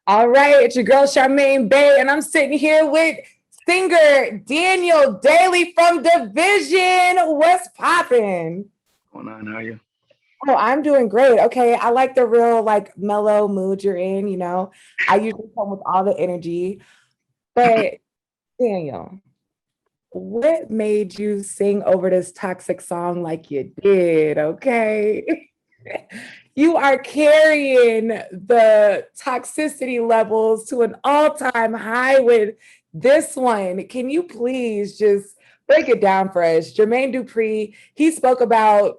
All right, it's your girl Charmaine Bey, and I'm sitting here with singer Daniel Daly from Division. What's poppin'? Going on? How are you? Oh, I'm doing great. Okay, I like the real like mellow mood you're in. I usually come with all the energy, but Daniel, what made you sing over this toxic song like you did? Okay. You are carrying the toxicity levels to an all-time high with this one. Can you please just break it down for us? Jermaine Dupri, he spoke about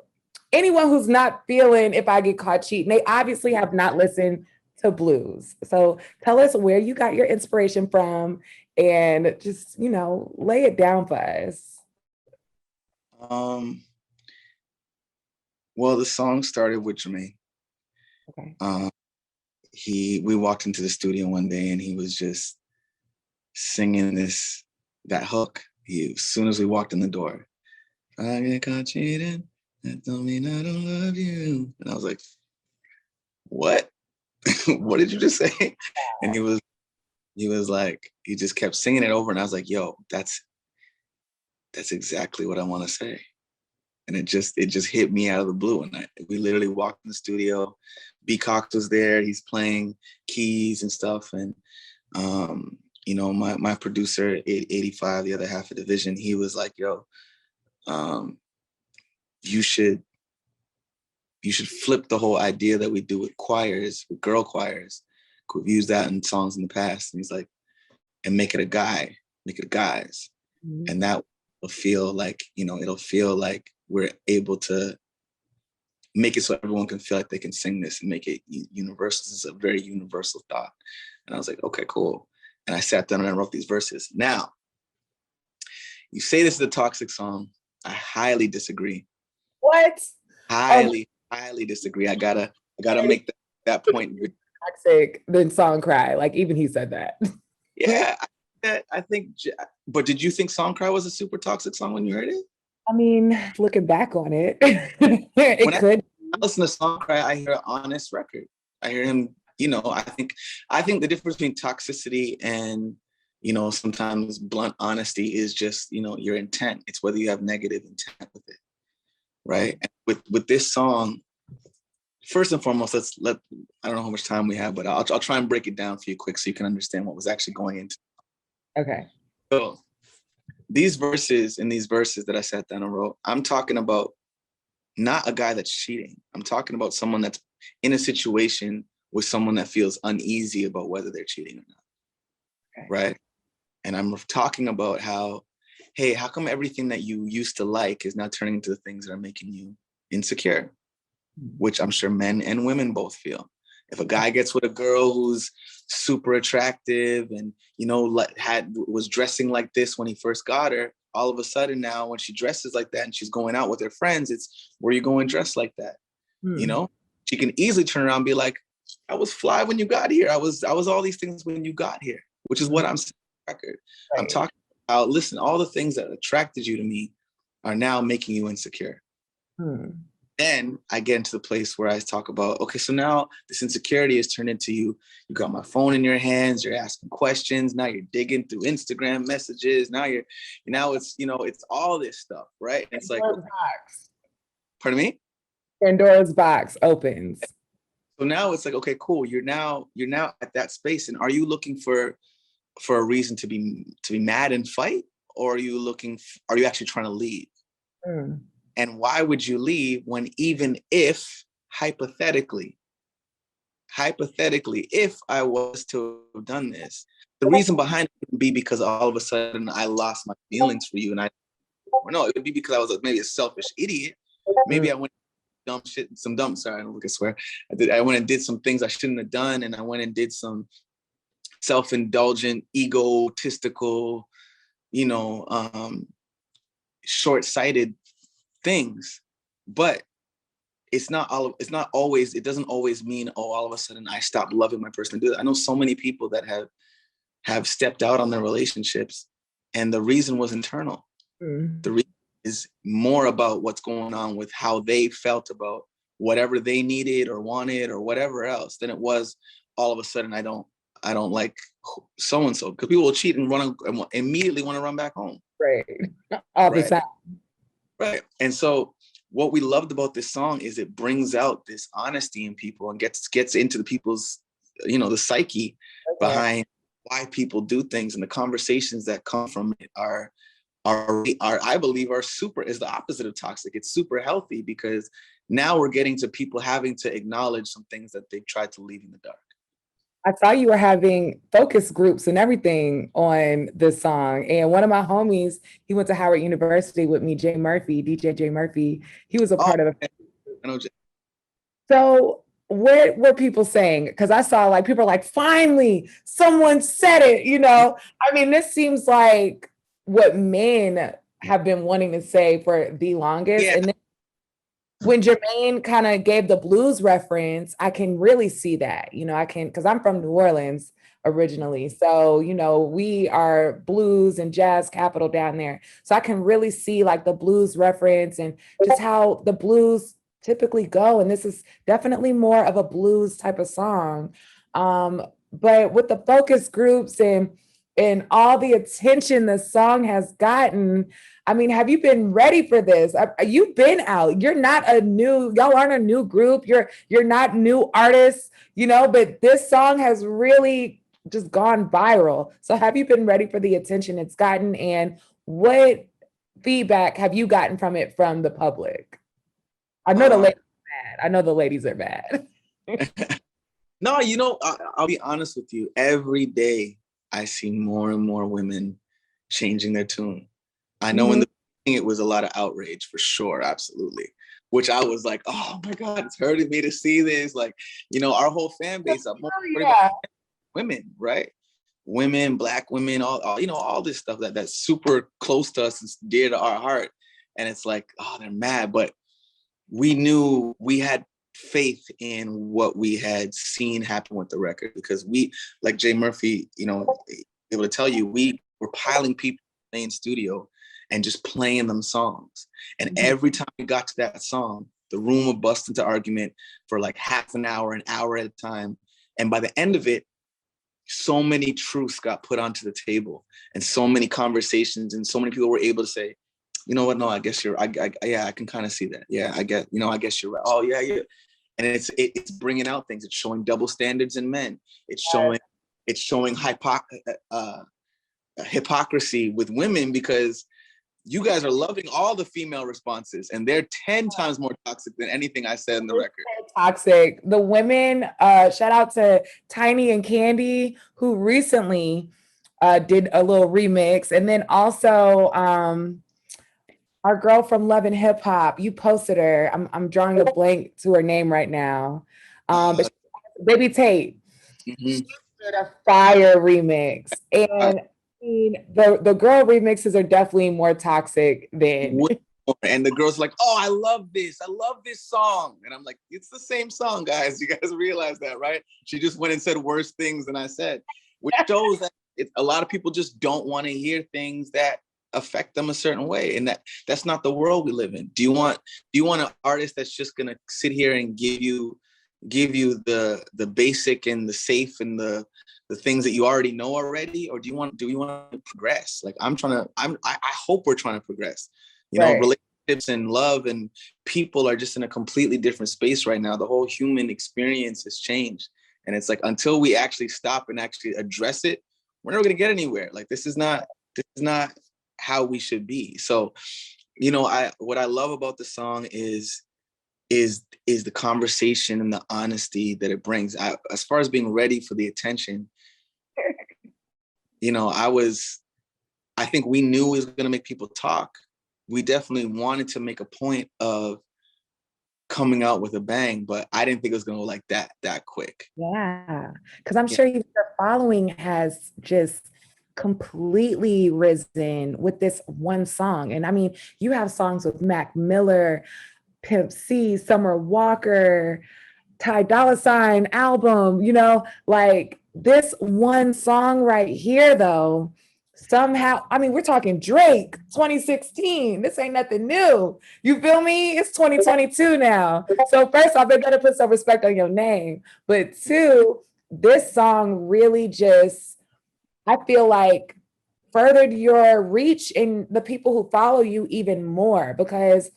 anyone who's not feeling if I get caught cheating. They obviously have not listened to blues. So tell us where you got your inspiration from and just, lay it down for us. Um, well, the song started with Jermaine. Okay. We walked into the studio one day and he was just singing that hook. As soon as we walked in the door, I get caught cheating. That don't mean I don't love you. And I was like, what? What did you just say? And he was like, he just kept singing it over, and I was like, yo, that's exactly what I want to say. And it just hit me out of the blue. And we literally walked in the studio. B Cox was there. He's playing keys and stuff. And my producer, 85, the other half of Division, he was like, yo, you should flip the whole idea that we do with choirs, with girl choirs. We've used that in songs in the past. And he's like, and make it a guy, make it a guys. Mm-hmm. And that will feel like, it'll feel like we're able to make it so everyone can feel like they can sing this and make it universal. This is a very universal thought. And I was like, okay, cool. And I sat down and I wrote these verses. Now, you say this is a toxic song. I highly disagree. What? Highly disagree. I gotta make that point. Toxic, then song cry. Like even he said that. Yeah, I think. But did you think "Song Cry" was a super toxic song when you heard it? I mean, looking back on it, I listen to "Song Cry," I hear an honest record. I hear him. I think the difference between toxicity and sometimes blunt honesty is just your intent. It's whether you have negative intent with it, right? And with this song, first and foremost, I don't know how much time we have, but I'll try and break it down for you quick so you can understand what was actually going into. Okay. So these verses that I sat down and wrote, I'm talking about not a guy that's cheating. I'm talking about someone that's in a situation with someone that feels uneasy about whether they're cheating or not. Okay. Right? And I'm talking about how come everything that you used to like is now turning into the things that are making you insecure? Which I'm sure men and women both feel. If a guy gets with a girl who's super attractive and, was dressing like this when he first got her, all of a sudden now when she dresses like that and she's going out with her friends, it's, where you going dressed like that? She can easily turn around and be like, I was fly when you got here. I was all these things when you got here, which is what I'm saying on record. Right. I'm talking about, listen, all the things that attracted you to me are now making you insecure. Then I get into the place where I talk about, okay, so now this insecurity has turned into you got my phone in your hands, you're asking questions, now you're digging through Instagram messages, now it's all this stuff, right? And it's like, box. Pardon me? Pandora's box opens. So now it's like, okay, cool. You're now at that space. And are you looking for a reason to be mad and fight? Or are you actually trying to leave? And why would you leave when, even if hypothetically, if I was to have done this, the reason behind it would be because all of a sudden I lost my feelings for you. And it would be because I was maybe a selfish idiot. Maybe I went I went and did some things I shouldn't have done. And I went and did some self-indulgent, egotistical, short-sighted things. But it doesn't always mean, all of a sudden I stopped loving my person to do that. I know so many people that have stepped out on their relationships, and the reason was internal. The reason is more about what's going on with how they felt about whatever they needed or wanted or whatever else than it was all of a sudden I don't like so and so, because people will cheat and immediately want to run back home. Right. All the Right. time. Right. And so what we loved about this song is it brings out this honesty in people and gets into the people's, the psyche behind why people do things, and the conversations that come from it are I believe is the opposite of toxic. It's super healthy, because now we're getting to people having to acknowledge some things that they've tried to leave in the dark. I saw you were having focus groups and everything on this song. And one of my homies, he went to Howard University with me, Jay Murphy, DJ Jay Murphy. He was a part of it. So what were people saying? Because I saw like people are like, finally, someone said it, I mean, this seems like what men have been wanting to say for the longest. Yeah. And then when Jermaine kind of gave the blues reference, I can really see that, because I'm from New Orleans originally. So, we are blues and jazz capital down there. So I can really see like the blues reference and just how the blues typically go. And this is definitely more of a blues type of song. But with the focus groups and all the attention the song has gotten, I mean, have you been ready for this? You've been out. Y'all aren't a new group. You're not new artists, but this song has really just gone viral. So have you been ready for the attention it's gotten? And what feedback have you gotten from it from the public? I know the ladies are mad. I know the ladies are mad. No, I'll be honest with you. Every day I see more and more women changing their tune. I know in the beginning it was a lot of outrage, for sure, absolutely. Which I was like, oh my God, it's hurting me to see this. Like, our whole fan base, women, right? Women, Black women, all this stuff that's super close to us and dear to our heart. And it's like, oh, they're mad. But we knew we had faith in what we had seen happen with the record, because we, like Jay Murphy, able to tell you, we were piling people in the main studio and just playing them songs. And every time we got to that song, the room would bust into argument for like half an hour at a time. And by the end of it, so many truths got put onto the table, and so many conversations, and so many people were able to say, you know what? No, I guess I can kind of see that. Yeah, I guess you're right. Oh yeah. And it's bringing out things. It's showing double standards in men. It's showing hypocrisy with women, because you guys are loving all the female responses, and they're 10 times more toxic than anything I said in the record. Toxic. The women, shout out to Tiny and Candy, who recently did a little remix. And then also our girl from Love and Hip Hop, you posted her. I'm drawing a blank to her name right now. But Baby Tate. She did a fire remix. And the girl remixes are definitely more toxic than. And the girl's like, oh, I love this song. And I'm like, it's the same song, guys. You guys realize that, right? She just went and said worse things than I said, which shows that a lot of people just don't want to hear things that affect them a certain way. And that's not the world we live in. Do you want an artist that's just gonna sit here and give you the basic and the safe and the things that you already know already? Or do you want to progress? Like I hope we're trying to progress. Right. Relationships and love and people are just in a completely different space right now. The whole human experience has changed. And it's like, until we actually stop and actually address it, we're never gonna get anywhere. Like this is not how we should be. So, what I love about the song is the conversation and the honesty that it brings. As far as being ready for the attention, I think we knew it was going to make people talk. We definitely wanted to make a point of coming out with a bang, but I didn't think it was going to go like that quick. Yeah, because I'm sure your following has just completely risen with this one song. And I mean, you have songs with Mac Miller, Pimp C, Summer Walker, Ty Dolla $ign album, like this one song right here though, somehow, I mean, we're talking Drake 2016. This ain't nothing new. You feel me? It's 2022 now. So first off, they gotta put some respect on your name. But two, this song really just, I feel like, furthered your reach in the people who follow you even more, because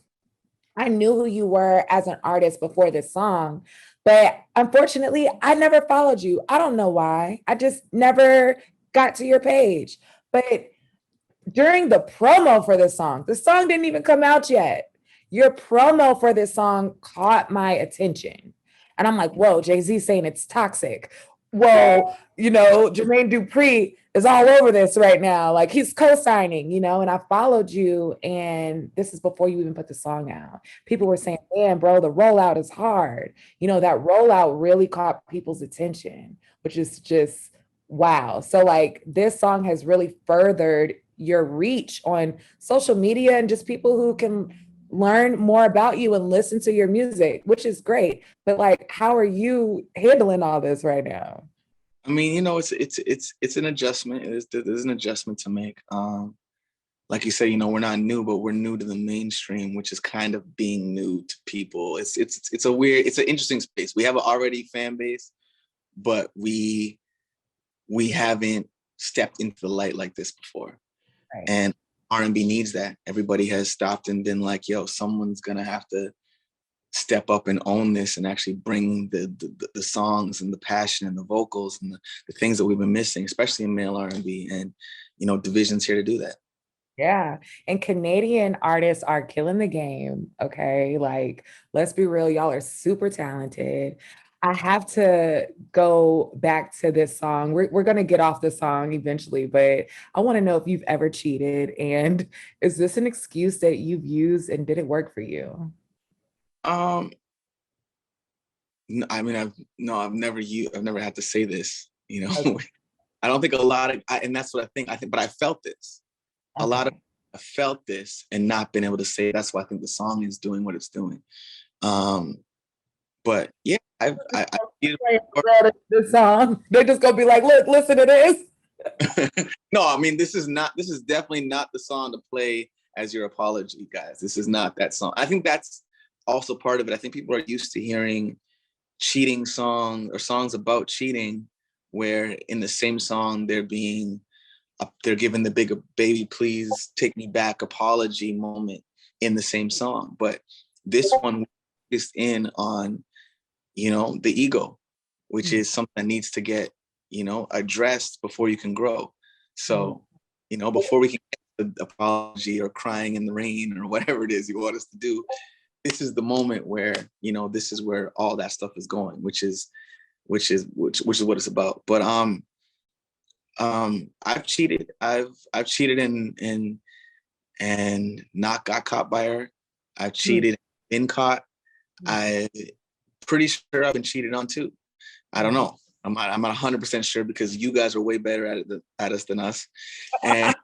I knew who you were as an artist before this song, but unfortunately, I never followed you. I don't know why. I just never got to your page. But during the promo for this song, the song didn't even come out yet. Your promo for this song caught my attention. And I'm like, whoa, Jay-Z saying it's toxic. Whoa, Jermaine Dupri is all over this right now. Like, he's co-signing, and I followed you. And this is before you even put the song out. People were saying, man, bro, the rollout is hard. That rollout really caught people's attention, which is just wow. So like, this song has really furthered your reach on social media and just people who can learn more about you and listen to your music, which is great. But like, how are you handling all this right now? I mean, it's an adjustment. There's an adjustment to make. Like you say, we're not new, but we're new to the mainstream, which is kind of being new to people. It's an interesting space. We have an already fan base, but we haven't stepped into the light like this before. Right. And R&B needs that. Everybody has stopped and been like, yo, someone's gonna have to step up and own this and actually bring the songs and the passion and the vocals and the things that we've been missing, especially in male R&B. And, Division's here to do that. Yeah. And Canadian artists are killing the game. Okay. Like, let's be real. Y'all are super talented. I have to go back to this song. We're going to get off the song eventually, but I want to know if you've ever cheated. And is this an excuse that you've used and did it work for you? I mean, I've never had to say this, Okay. I don't think a lot of, and that's what I think, but I felt this. Okay. A lot of, I felt this and not been able to say, that's why I think the song is doing what it's doing. But yeah, this song. They're just gonna be like, look, listen to this. No, I mean, this is definitely not the song to play as your apology, guys. This is not that song. I think that's also part of it. I think people are used to hearing cheating songs or songs about cheating, where in the same song they're given the big baby please take me back apology moment in the same song. But this one is in on the ego, which is something that needs to get addressed before you can grow. So before we can get the apology or crying in the rain or whatever it is you want us to do, this is the moment where this is where all that stuff is going, which is what it's about. But I've cheated. I've cheated and not got caught by her. I've cheated, been caught. I pretty sure I've been cheated on too. I don't know. I'm not 100% sure because you guys are way better at us than us. And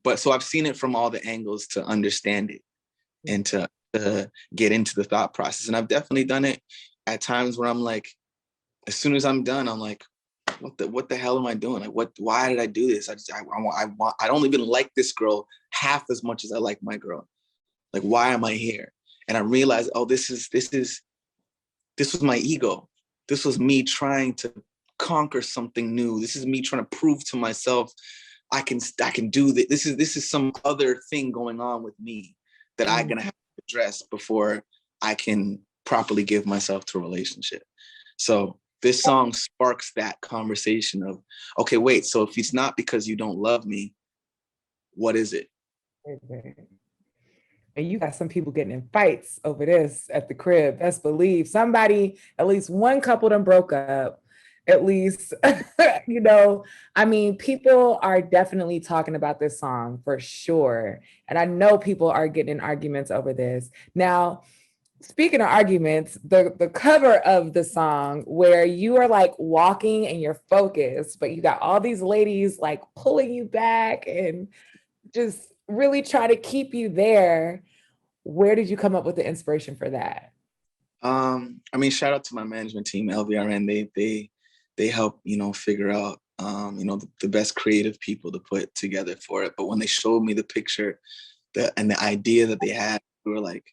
but so I've seen it from all the angles to understand it and to get into the thought process. And I've definitely done it at times where I'm like, as soon as I'm done, I'm like, what the hell am I doing? Like, why did I do this? I don't even like this girl half as much as I like my girl. Like, why am I here? And I realized, oh, this was my ego. This was me trying to conquer something new. This is me trying to prove to myself I can do this. This is some other thing going on with me that I'm gonna have to address before I can properly give myself to a relationship. So this song sparks that conversation of, okay, wait, so if it's not because you don't love me, what is it? And you got some people getting in fights over this at the crib. Best believe somebody, at least one couple done broke up. At least, I mean, people are definitely talking about this song for sure. And I know people are getting in arguments over this. Now, speaking of arguments, the cover of the song where you are like walking and you're focused, but you got all these ladies like pulling you back and just really try to keep you there. Where did you come up with the inspiration for that? I mean, shout out to my management team, LVRN. They help, figure out, the best creative people to put together for it. But when they showed me the picture and the idea that they had, we were like,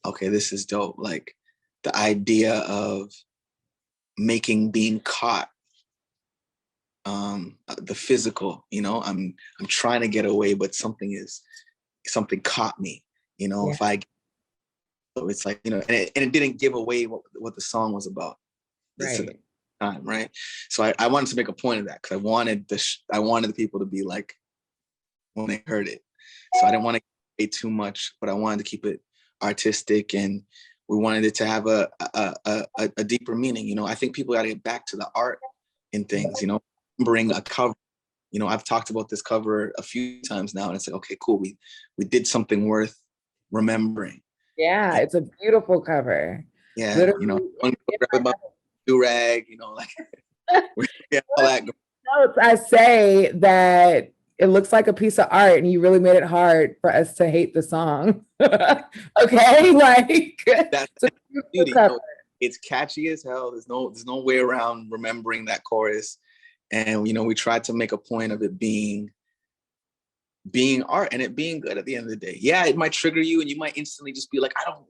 okay, this is dope. Like, the idea of making being caught the physical, you know, I'm trying to get away, but something caught me, you know. Yeah. If I, so it's like, you know, and it didn't give away what the song was about this at the time, right? So I wanted to make a point of that, because I wanted the people to be like, when they heard it. So I didn't want to say too much, but I wanted to keep it artistic, and we wanted it to have a deeper meaning. You know, I think people got to get back to the art in things, you know, bring a cover. You know, I've talked about this cover a few times now, and it's like, okay, cool. We did something worth remembering. Yeah, it's a beautiful cover. Yeah, Literally, you know, about do-rag, you know, like yeah, all that. notes, I say that it looks like a piece of art, and you really made it hard for us to hate the song. Okay, like That's it's a the beautiful beauty. You cover. know, it's catchy as hell. There's no way around remembering that chorus. And you know, we tried to make a point of it being art and it being good at the end of the day. Yeah, it might trigger you, and you might instantly just be like, I don't,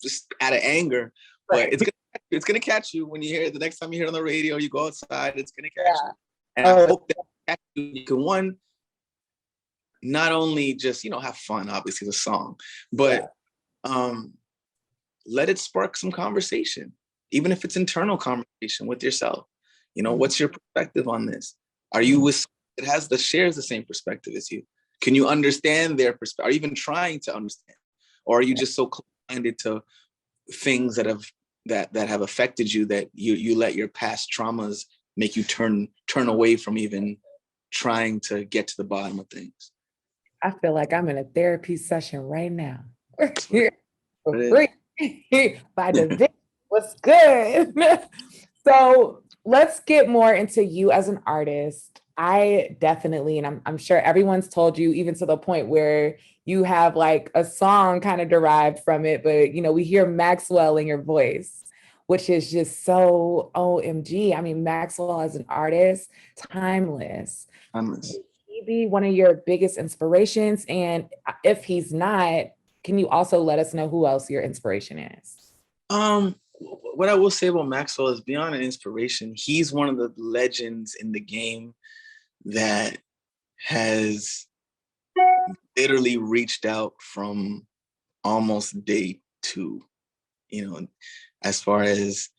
just out of anger. But it's gonna catch you when you hear it. The next time you hear it on the radio, you go outside, it's gonna catch you. And I hope that you can, not only just, you know, have fun, obviously the song, but let it spark some conversation, even if it's internal conversation with yourself. You know, what's your perspective on this? Are you with shares the same perspective as you? Can you understand their perspective? Are you even trying to understand? Or are you just so close-minded to things that have affected you that you let your past traumas make you turn away from even trying to get to the bottom of things? I feel like I'm in a therapy session right now. Here for free by the What's good? So let's get more into you as an artist. I definitely, and I'm sure everyone's told you, even to the point where you have like a song kind of derived from it, but you know, we hear Maxwell in your voice, which is just so OMG. I mean, Maxwell as an artist, timeless. Timeless. He be one of your biggest inspirations? And if he's not, can you also let us know who else your inspiration is? What I will say about Maxwell is, beyond an inspiration, he's one of the legends in the game that has literally reached out from almost day two, you know, as far as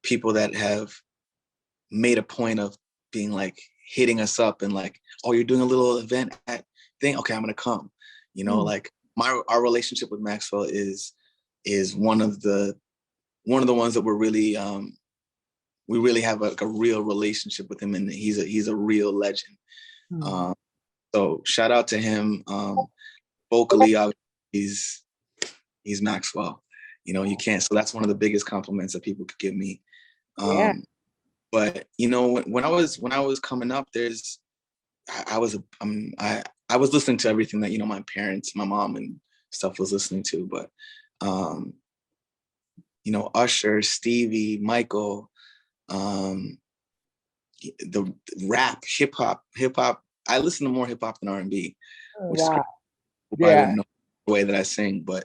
people that have made a point of being like hitting us up and like, oh, you're doing a little event at thing. Okay, I'm gonna come. You know, like our relationship with Maxwell is one of the ones that we're really we really have a real relationship with him, and he's a real legend. So shout out to him. Vocally, he's Maxwell. You know, you can't. So that's one of the biggest compliments that people could give me. But you know, when I was coming up, I was listening to everything that, you know, my parents, my mom and stuff was listening to, but you know, Usher, Stevie, Michael, the rap, hip hop. I listen to more hip hop than R&B, which is probably know the way that I sing, but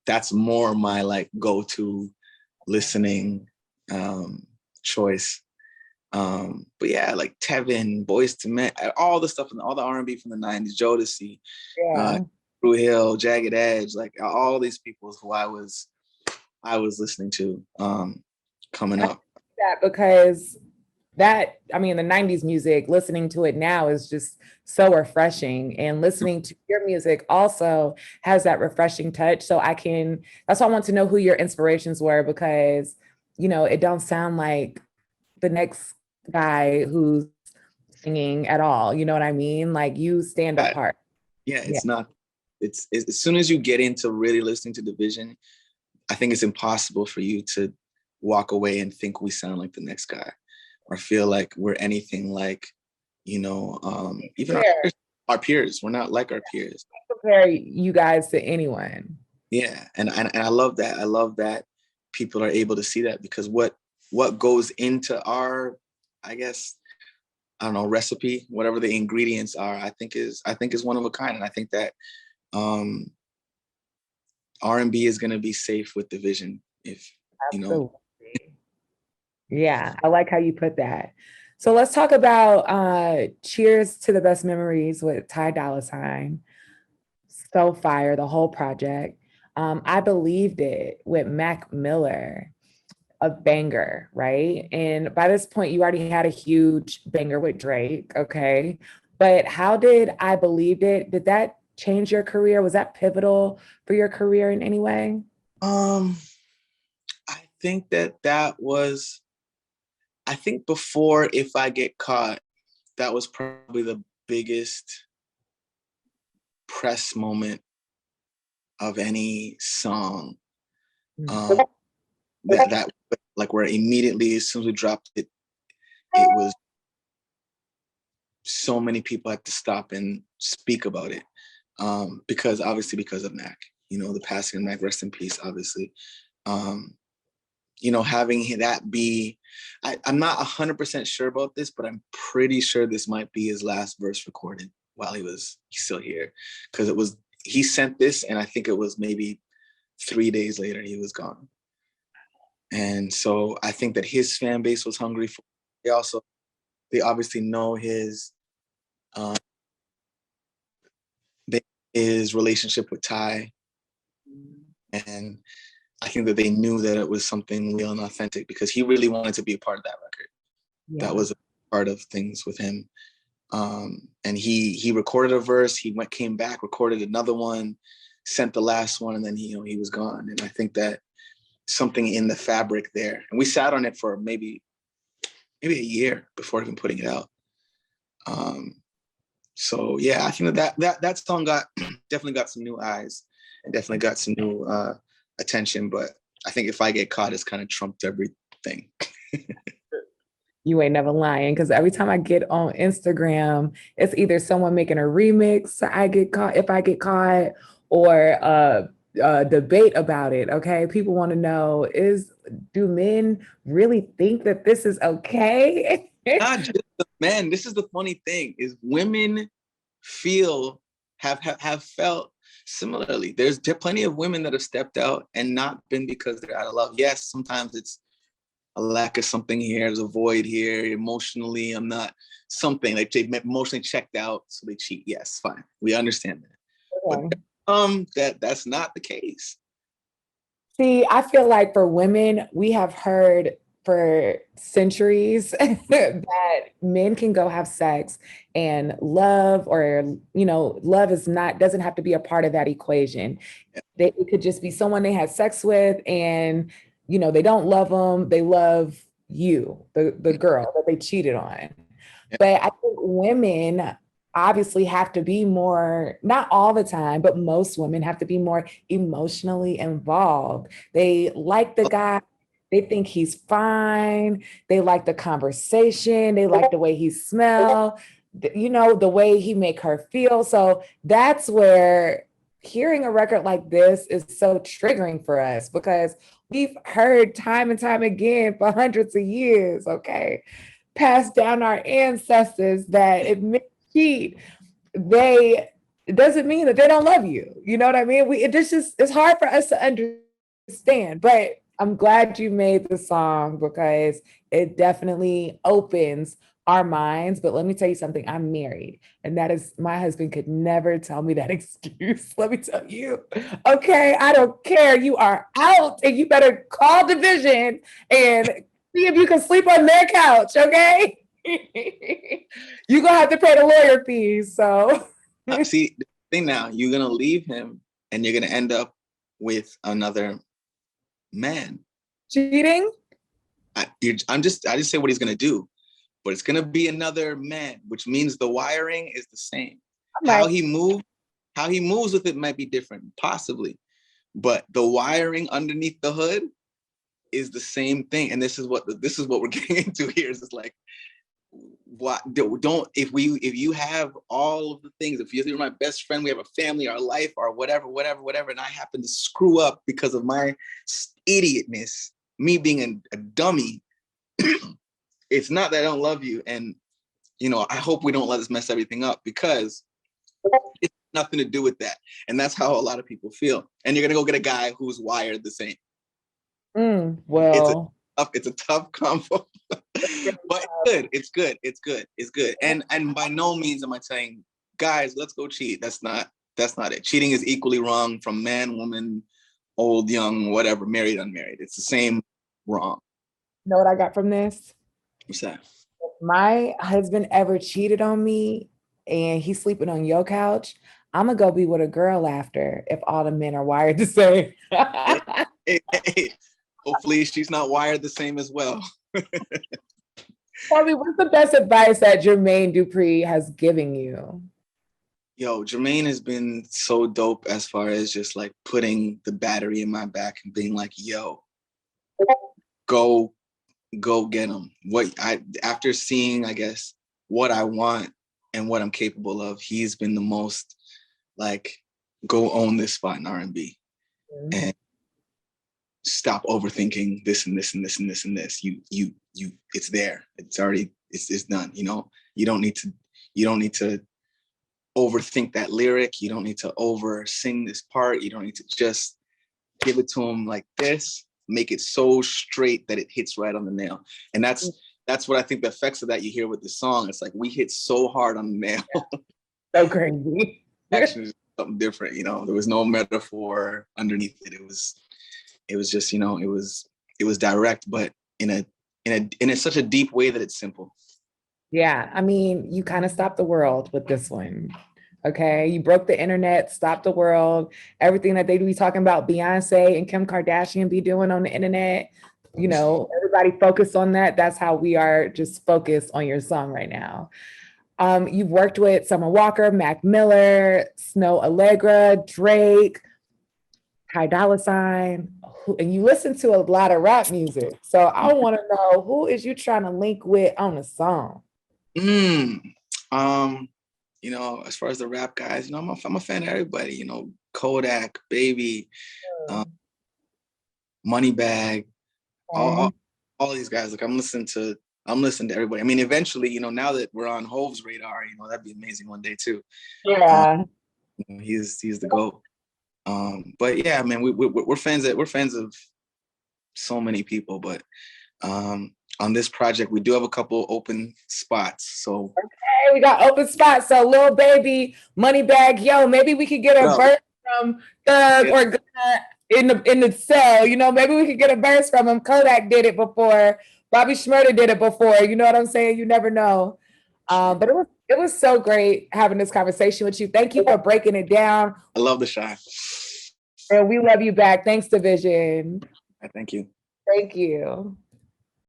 that's more my like go-to listening choice. But yeah, like Tevin, Boys to Men, all the stuff and all the R&B from the 90s, Jodeci, Drew Hill, Jagged Edge, like all these people who I was listening to coming up. That because that, I mean, the 90s music, listening to it now is just so refreshing, and listening to your music also has that refreshing touch. So that's why I want to know who your inspirations were, because, you know, it don't sound like the next guy who's singing at all. You know what I mean? Like, you stand apart. Yeah, it's not, it's as soon as you get into really listening to Division, I think it's impossible for you to walk away and think we sound like the next guy, or feel like we're anything like, you know, even our peers. We're not like our peers. Compare you guys to anyone. Yeah, and I love that. I love that people are able to see that, because what goes into our, I guess, I don't know, recipe, whatever the ingredients are, I think is one of a kind, and I think that R&B is going to be safe with Division, if you know. Absolutely. Yeah, I like how you put that. So let's talk about Cheers to the Best Memories with Ty Dolla $ign. So fire, the whole project. I Believed It with Mac Miller, a banger, right? And by this point, you already had a huge banger with Drake, okay? But how did I Believed It? Did that change your career? Was that pivotal for your career in any way? Um, I think that was. I think before If I Get Caught, that was probably the biggest press moment of any song. Mm. Um, that like where immediately as soon as we dropped it, it was so many people had to stop and speak about it. Because obviously because of Mac, the passing of Mac, rest in peace, obviously. Um, having that be, I'm not 100% sure about this, but I'm pretty sure this might be his last verse recorded while he's still here. Because he sent this, and I think it was maybe 3 days later he was gone. And so I think that his fan base was hungry for it. They obviously know um, his relationship with Ty. And I think that they knew that it was something real and authentic because he really wanted to be a part of that record. Yeah. That was a part of things with him. And he recorded a verse, came back, recorded another one, sent the last one, and then he was gone. And I think that something in the fabric there, and we sat on it for maybe a year before even putting it out. So yeah, I think that song definitely got some new eyes and definitely got some new attention. But I think If I Get Caught has kind of trumped everything. You ain't never lying, because every time I get on Instagram, it's either someone making a remix to I Get Caught, If I Get Caught, or a debate about it. Okay, people want to know: do men really think that this is okay? Not just the men. This is the funny thing: is women have felt similarly. There's plenty of women that have stepped out and not been because they're out of love. Yes, sometimes it's a lack of something here, there's a void here. Emotionally, I'm not something like they emotionally checked out, so they cheat. Yes, fine, we understand that. Okay. But that's not the case. See, I feel like for women, we have heard for centuries that men can go have sex and love, or love doesn't have to be a part of that equation. It could just be someone they had sex with, and they don't love them, they love you, the girl that they cheated on. But I think women obviously have to be more, not all the time, but most women have to be more emotionally involved. They like the guy, they think he's fine, they like the conversation, they like the way he smell, the way he make her feel. So that's where hearing a record like this is so triggering for us, because we've heard time and time again for hundreds of years, okay, passed down our ancestors, that if men cheat, it doesn't mean that they don't love you. You know what I mean? It's hard for us to understand, but I'm glad you made the song because it definitely opens our minds. But let me tell you something, I'm married, and that is, my husband could never tell me that excuse. Let me tell you. Okay, I don't care. You are out, and you better call division and see if you can sleep on their couch, okay? You're gonna have to pay the lawyer fees. So See, the thing now, you're gonna leave him and you're gonna end up with another man. cheating. I just say what he's gonna do, but it's gonna be another man, which means the wiring is the same. How Right. he moves with it might be different, possibly, but the wiring underneath the hood is the same thing. And this is what we're getting into here. Is like, what don't if you have all of the things, if you're my best friend, we have a family, our life, or whatever, and I happen to screw up because of my idiotness, me being a dummy, it's not that I don't love you, and I hope we don't let this mess everything up, because it's nothing to do with that. And that's how a lot of people feel. And you're gonna go get a guy who's wired the same. Well, It's a tough combo, but it's good. It's good. And by no means am I saying, guys, let's go cheat. That's not it. Cheating is equally wrong from man, woman, old, young, whatever, married, unmarried. It's the same wrong. you know what I got from this? What's that? If my husband ever cheated on me and he's sleeping on your couch, I'm gonna go be with a girl after if all the men are wired the same. Hey, hopefully she's not wired the same as well. Tell me, what's the best advice that Jermaine Dupri has given you? Yo, Jermaine has been so dope as far as just like putting the battery in my back and being like, yo, go get him. After seeing, I guess, what I want and what I'm capable of, he's been the most like, go own this spot in R&B and stop overthinking this and this and this and this and this. You it's there. It's already it's done. You don't need to overthink that lyric. You don't need to over sing this part. You don't need to just give it to him like this. Make it so straight that it hits right on the nail. And that's what I think the effects of that you hear with the song. It's like we hit so hard on the nail. So crazy. Action is something different. There was no metaphor underneath it. It was just, it was direct, but in such a deep way that it's simple. Yeah, I mean, you kind of stopped the world with this one. Okay, you broke the internet, stopped the world. Everything that they be talking about Beyonce and Kim Kardashian be doing on the internet, everybody focus on that. That's how we are just focused on your song right now. You've worked with Summer Walker, Mac Miller, Snow Allegra, Drake, Ty Dolla $ign, and you listen to a lot of rap music. So I want to know, who is you trying to link with on the song? As far as the rap guys, I'm a fan of everybody. Kodak, Baby, Moneybag, all these guys. Like I'm listening to everybody. I mean, eventually, now that we're on Hove's radar, that'd be amazing one day too. Yeah, he's the GOAT. But yeah, man, we're fans of so many people, but on this project we do have a couple open spots. So okay, we got open spots. So Lil Baby, Moneybag, yo, maybe we could get a verse from Thug or Gunna in the cell. Maybe we could get a verse from him. Kodak did it before. Bobby Shmurda did it before. You know what I'm saying? You never know. But it was so great having this conversation with you. Thank you for breaking it down. I love the shine. And we love you back. Thanks, Division. Thank you. Thank you.